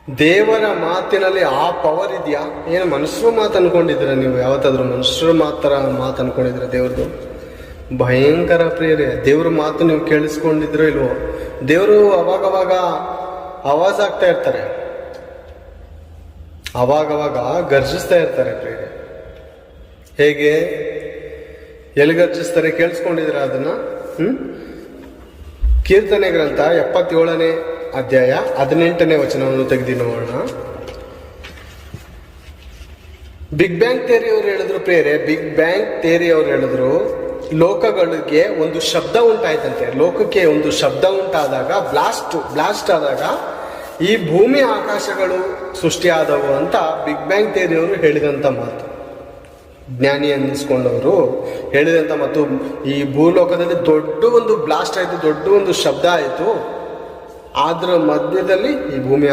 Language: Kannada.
ದೇವರ ಮಾತಿನಲ್ಲಿ ಆ ಪವರ್ ಇದೆಯಾ? ಏನು ಮನುಷ್ಯರು ಮಾತು ಅನ್ಕೊಂಡಿದ್ದೀರ ನೀವು? ಯಾವತ್ತಾದ್ರೂ ಮನುಷ್ಯರು ಮಾತು ಅನ್ಕೊಂಡಿದ್ದೀರ ದೇವ್ರದ್ದು? ಭಯಂಕರ ಪ್ರಿಯರೇ, ದೇವ್ರ ಮಾತು ನೀವು ಕೇಳಿಸ್ಕೊಂಡಿದ್ರೋ ಇಲ್ವೋ? ದೇವರು ಅವಾಗವಾಗ ಆವಾಜ್ ಆಗ್ತಾ ಇರ್ತಾರೆ, ಅವಾಗವಾಗ ಗರ್ಜಿಸ್ತಾ ಇರ್ತಾರೆ ಪ್ರಿಯರೇ. ಹೇಗೆ, ಎಲ್ಲಿ ಗರ್ಜಿಸ್ತಾರೆ ಕೇಳಿಸ್ಕೊಂಡಿದ್ದೀರ ಅದನ್ನ? ಕೀರ್ತನೆ ಗ್ರಂಥ 77ನೇ ಅಧ್ಯಾಯ 18ನೇ ವಚನವನ್ನು ತೆಗೆದು ನೋಡೋಣ. ಬಿಗ್ ಬ್ಯಾಂಗ್ ಥಿಯರಿ ಅವರು ಹೇಳಿದ್ರು ಪ್ರಿಯರೇ, ಬಿಗ್ ಬ್ಯಾಂಗ್ ಥಿಯರಿ ಅವರು ಹೇಳಿದ್ರು, ಲೋಕಗಳಿಗೆ ಒಂದು ಶಬ್ದ ಉಂಟಾಯ್ತಂತೆ. ಲೋಕಕ್ಕೆ ಒಂದು ಶಬ್ದ ಉಂಟಾದಾಗ, ಬ್ಲಾಸ್ಟ್ ಆದಾಗ ಈ ಭೂಮಿ ಆಕಾಶಗಳು ಸೃಷ್ಟಿಯಾದವು ಅಂತ ಬಿಗ್ ಬ್ಯಾಂಗ್ ಥಿಯರಿ ಅವರು ಹೇಳಿದಂಥ ಮಾತು, ಜ್ಞಾನಿ ಅನ್ನಿಸ್ಕೊಂಡವರು ಹೇಳಿದಂಥ. ಮತ್ತು ಈ ಭೂಲೋಕದಲ್ಲಿ ದೊಡ್ಡ ಒಂದು ಬ್ಲಾಸ್ಟ್ ಆಯಿತು, ದೊಡ್ಡ ಒಂದು ಶಬ್ದ ಆಯಿತು. ಅದರ ಮಧ್ಯದಲ್ಲಿ ಈ ಭೂಮಿ